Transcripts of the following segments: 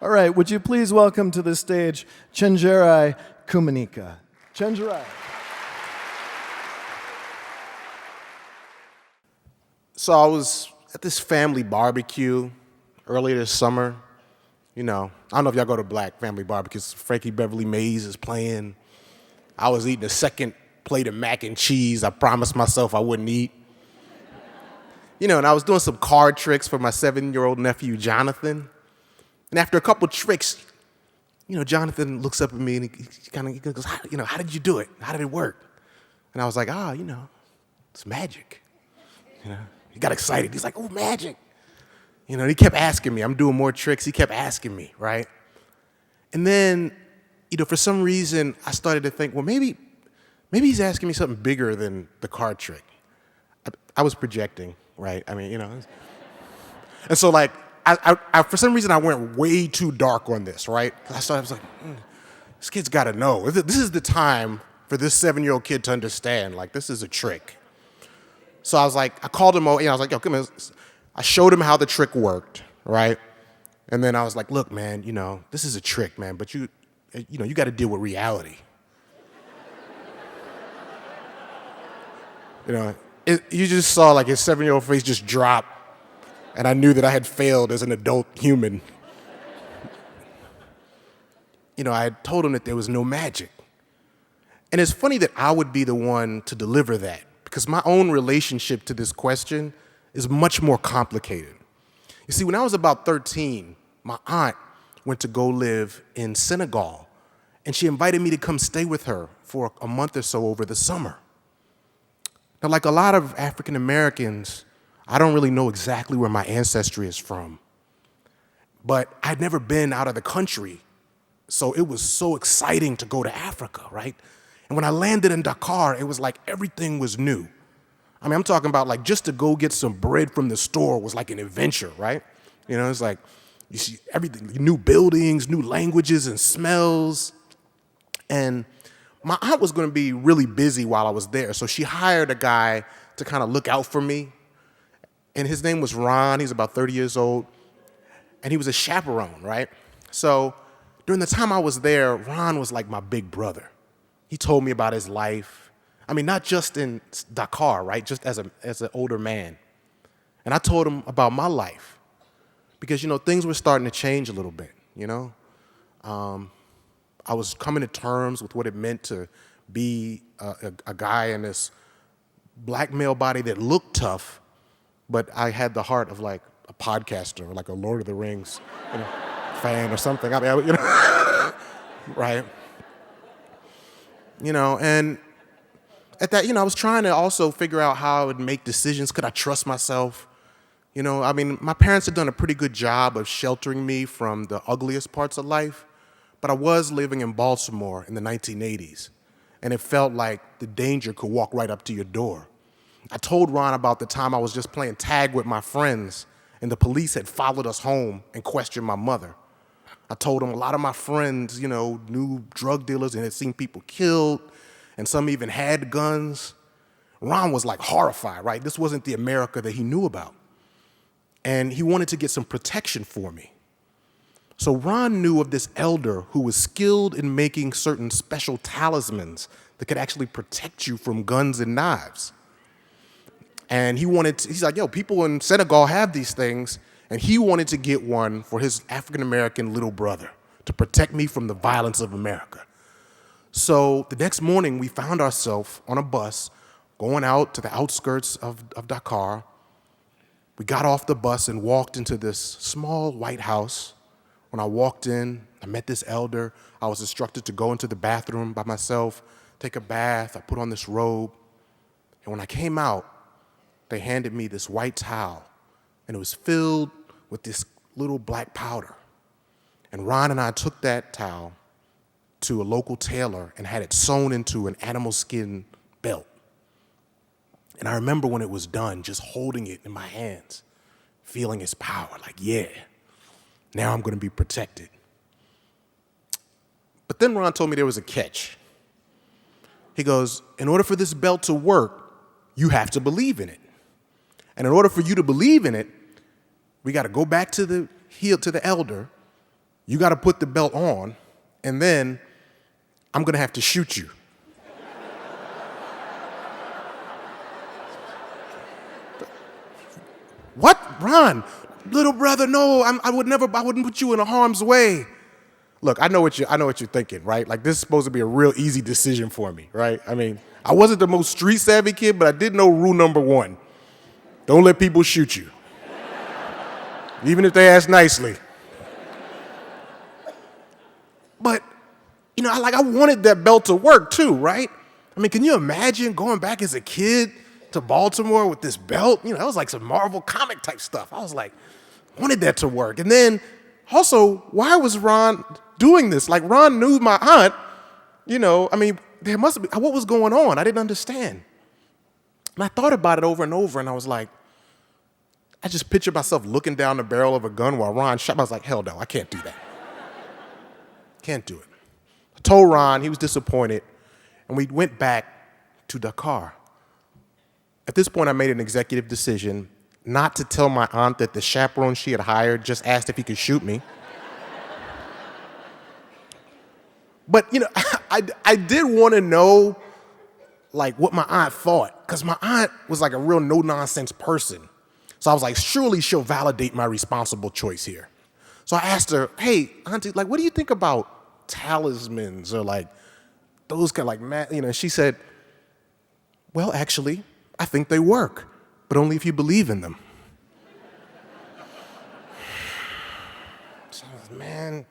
All right, would you please welcome to the stage Chenjerai Kumanyika. Chenjerai. So I was at this family barbecue earlier this summer. You know, I don't know if y'all go to black family barbecues. Frankie Beverly Mays is playing. I was eating a second plate of mac and cheese I promised myself I wouldn't eat. You know, and I was doing some card tricks for my 7-year-old nephew, Jonathan. And after a couple tricks, you know, Jonathan looks up at me and he goes, how did you do it? How did it work? And I was like, it's magic. You know, he got excited. He's like, oh, magic. You know, and he kept asking me. I'm doing more tricks. He kept asking me, right? And then, you know, for some reason, I started to think, well, maybe he's asking me something bigger than the card trick. I was projecting, right? I mean, you know. And so, like, I for some reason, I went way too dark on this, right? I was like, this kid's got to know. This is the time for this 7-year-old kid to understand, like, this is a trick. So I was like, I called him over, and I was like, yo, come here. I showed him how the trick worked, right? And then I was like, look, man, you know, this is a trick, man, but you got to deal with reality. You know, you just saw like his 7-year-old face just drop, and I knew that I had failed as an adult human. You know, I had told him that there was no magic. And it's funny that I would be the one to deliver that, because my own relationship to this question is much more complicated. You see, when I was about 13, my aunt went to go live in Senegal, and she invited me to come stay with her for a month or so over the summer. Now, like a lot of African Americans, I don't really know exactly where my ancestry is from, but I'd never been out of the country, so it was so exciting to go to Africa, right? And when I landed in Dakar, it was like everything was new. I mean, I'm talking about like just to go get some bread from the store was like an adventure, right? You know, it's like you see everything, new buildings, new languages and smells. And my aunt was going to be really busy while I was there, so she hired a guy to kind of look out for me. And his name was Ron. He's about 30 years old. And he was a chaperone, right? So during the time I was there, Ron was like my big brother. He told me about his life. I mean, not just in Dakar, right? Just as an older man. And I told him about my life because, you know, things were starting to change a little bit, you know? I was coming to terms with what it meant to be a guy in this black male body that looked tough, but I had the heart of like a podcaster, or like a Lord of the Rings fan or something. I mean, you know, right? You know, and at that, you know, I was trying to also figure out how I would make decisions. Could I trust myself? You know, I mean, my parents had done a pretty good job of sheltering me from the ugliest parts of life, but I was living in Baltimore in the 1980s, and it felt like the danger could walk right up to your door. I told Ron about the time I was just playing tag with my friends, and the police had followed us home and questioned my mother. I told him a lot of my friends, you know, knew drug dealers and had seen people killed, and some even had guns. Ron was like horrified, right? This wasn't the America that he knew about. And he wanted to get some protection for me. So Ron knew of this elder who was skilled in making certain special talismans that could actually protect you from guns and knives. And he's like, yo, people in Senegal have these things, and he wanted to get one for his African-American little brother to protect me from the violence of America. So the next morning, we found ourselves on a bus going out to the outskirts of Dakar. We got off the bus and walked into this small white house. When I walked in, I met this elder. I was instructed to go into the bathroom by myself, take a bath. I put on this robe. And when I came out, they handed me this white towel, and it was filled with this little black powder. And Ron and I took that towel to a local tailor and had it sewn into an animal skin belt. And I remember when it was done, just holding it in my hands, feeling its power, like, yeah, now I'm going to be protected. But then Ron told me there was a catch. He goes, in order for this belt to work, you have to believe in it. And in order for you to believe in it, we got to go back to the elder, You got to put the belt on, and then I'm going to have to shoot you. What? Ron, little brother, no, I wouldn't put you in harm's way. Look, I know what you're thinking, right? Like, this is supposed to be a real easy decision for me, right? I mean, I wasn't the most street savvy kid, but I did know rule number 1. Don't let people shoot you. Even if they ask nicely. But, I wanted that belt to work too, right? I mean, can you imagine going back as a kid to Baltimore with this belt? That was like some Marvel comic type stuff. I was like, wanted that to work. And then also, why was Ron doing this? Like, Ron knew my aunt, there must be, what was going on? I didn't understand. And I thought about it over and over, and I was like, I just pictured myself looking down the barrel of a gun while Ron shot. I was like, hell no, I can't do that. Can't do it. I told Ron, he was disappointed, and we went back to Dakar. At this point, I made an executive decision not to tell my aunt that the chaperone she had hired just asked if he could shoot me. But, I did want to know, like, what my aunt thought, because my aunt was like a real no-nonsense person. So I was like, surely she'll validate my responsible choice here. So I asked her, hey, auntie, like, what do you think about talismans or, like, those kind of, like, she said, well, actually, I think they work, but only if you believe in them. So, man.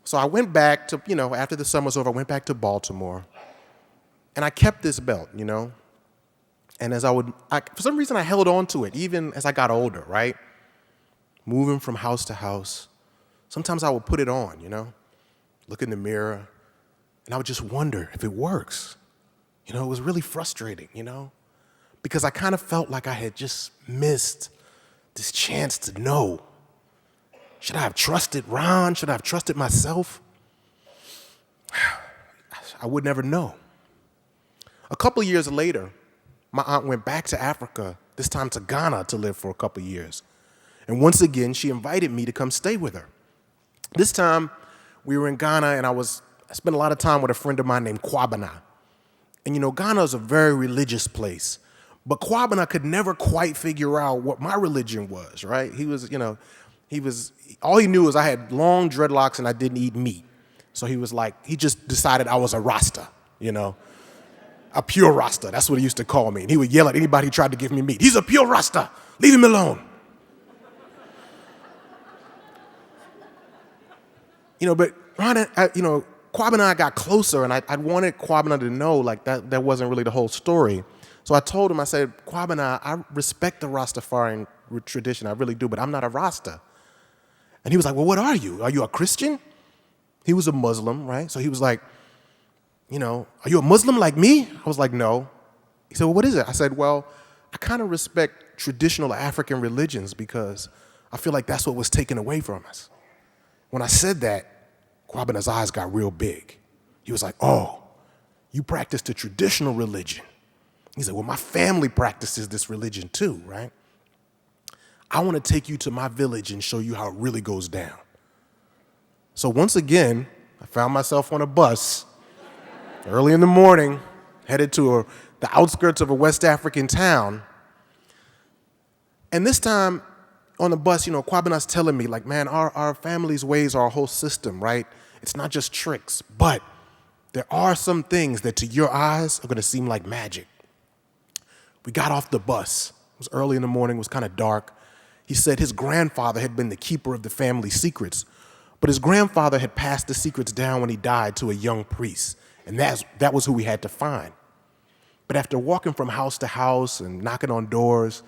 So I went back to, after the summer was over, I went back to Baltimore, and I kept this belt, And as for some reason, I held on to it, even as I got older, right? Moving from house to house. Sometimes I would put it on, look in the mirror, and I would just wonder if it works. It was really frustrating, because I kind of felt like I had just missed this chance to know. Should I have trusted Ron? Should I have trusted myself? I would never know. A couple years later, my aunt went back to Africa, this time to Ghana, to live for a couple years. And once again, she invited me to come stay with her. This time, we were in Ghana, and I spent a lot of time with a friend of mine named Kwabena. And Ghana is a very religious place. But Kwabena could never quite figure out what my religion was, right? All he knew was I had long dreadlocks and I didn't eat meat. So he just decided I was a Rasta, a pure Rasta. That's what he used to call me. And he would yell at anybody who tried to give me meat. He's a pure Rasta. Leave him alone. But Ron, Kwabena and I got closer, and I wanted Kwabena to know, like, that wasn't really the whole story. So I told him, I said, Kwabena, I respect the Rastafarian tradition, I really do, but I'm not a Rasta. And he was like, well, what are you? Are you a Christian? He was a Muslim, right? So he was like, are you a Muslim like me? I was like, no. He said, well, what is it? I said, well, I kind of respect traditional African religions because I feel like that's what was taken away from us. When I said that, Kwabena's eyes got real big. He was like, oh, you practice the traditional religion. He said, well, my family practices this religion too, right? I want to take you to my village and show you how it really goes down. So once again, I found myself on a bus early in the morning, headed to the outskirts of a West African town. And this time on the bus, Kwabena's telling me, like, man, our family's ways are a whole system, right? It's not just tricks, but there are some things that to your eyes are going to seem like magic. We got off the bus. It was early in the morning. It was kind of dark. He said his grandfather had been the keeper of the family secrets, but his grandfather had passed the secrets down when he died to a young priest, and that was who we had to find. But after walking from house to house and knocking on doors,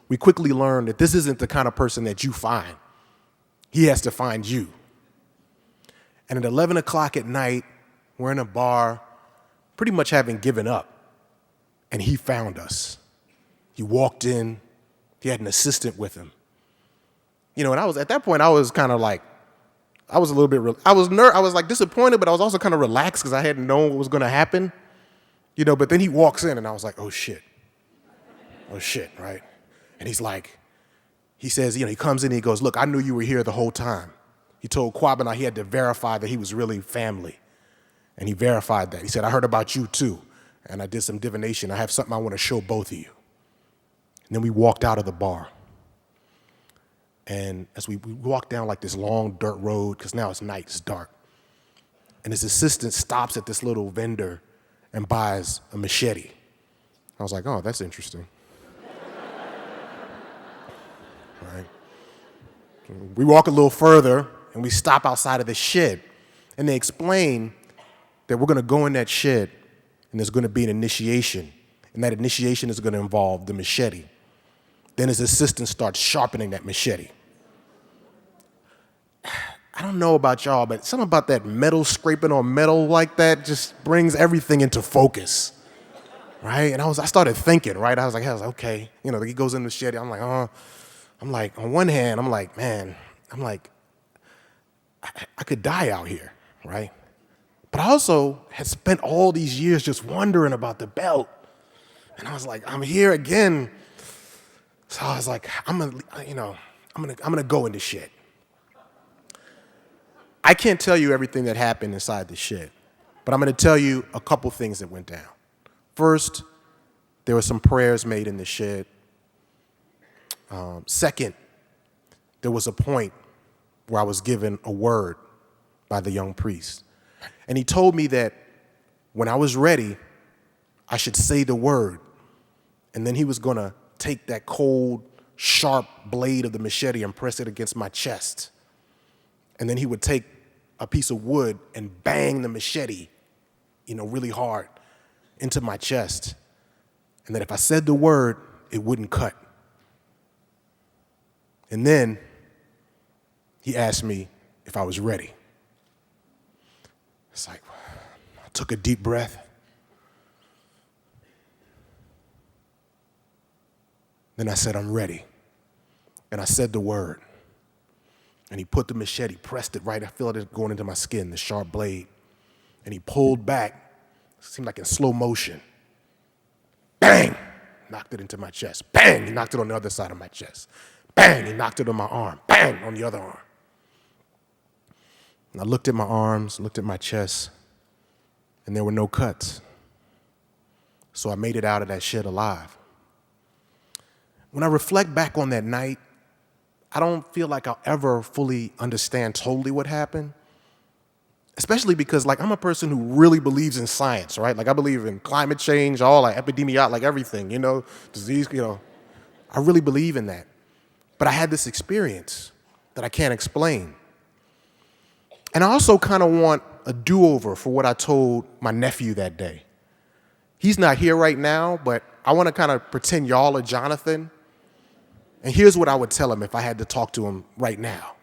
we quickly learned that this isn't the kind of person that you find. He has to find you. And at 11 o'clock at night, we're in a bar, pretty much having given up, and he found us. He walked in. He had an assistant with him. And at that point, I was kind of like, I was a little bit, I was like disappointed, but I was also kind of relaxed because I hadn't known what was going to happen. But then he walks in, and I was like, oh shit, right? And he says, he comes in and he goes, look, I knew you were here the whole time. He told Kwabena he had to verify that he was really family. And he verified that. He said, I heard about you too. And I did some divination. I have something I want to show both of you. And then we walked out of the bar. And as we walked down like this long dirt road, because now it's night, it's dark. And his assistant stops at this little vendor and buys a machete. I was like, oh, that's interesting. Right. We walk a little further, and we stop outside of the shed. And they explain that we're going to go in that shed, and there's going to be an initiation. And that initiation is going to involve the machete. Then his assistant starts sharpening that machete. I don't know about y'all, but something about that metal scraping on metal like that just brings everything into focus. Right? And I started thinking, right? I was like, okay. You know, he goes in the machete. I'm like, on one hand, man, I could die out here, right? But I also had spent all these years just wondering about the belt. And I was like, I'm here again. So I was like, I'm gonna go in the shed. I can't tell you everything that happened inside the shed, but I'm gonna tell you a couple things that went down. First, there were some prayers made in the shed. Second, there was a point where I was given a word by the young priest. And he told me that when I was ready, I should say the word. And then he was going to take that cold, sharp blade of the machete and press it against my chest. And then he would take a piece of wood and bang the machete, really hard into my chest. And that if I said the word, it wouldn't cut. And then he asked me if I was ready. It's like, I took a deep breath. Then I said, I'm ready. And I said the word. And he put the machete, pressed it right. I felt it going into my skin, the sharp blade. And he pulled back. It seemed like in slow motion. Bang! Knocked it into my chest. Bang! He knocked it on the other side of my chest. Bang! He knocked it on my arm. Bang! On the other arm. And I looked at my arms, looked at my chest, and there were no cuts. So I made it out of that shed alive. When I reflect back on that night, I don't feel like I'll ever fully understand totally what happened, especially because I'm a person who really believes in science, right? I believe in climate change, all epidemiology, everything, disease, I really believe in that. But I had this experience that I can't explain. And I also kind of want a do-over for what I told my nephew that day. He's not here right now, but I want to kind of pretend y'all are Jonathan. And here's what I would tell him if I had to talk to him right now.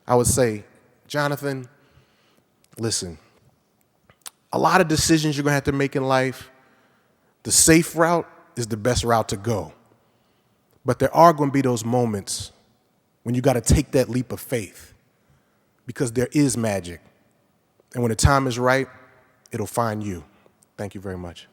I would say, Jonathan, listen, a lot of decisions you're going to have to make in life, the safe route is the best route to go. But there are going to be those moments when you got to take that leap of faith. Because there is magic. And when the time is right, it'll find you. Thank you very much.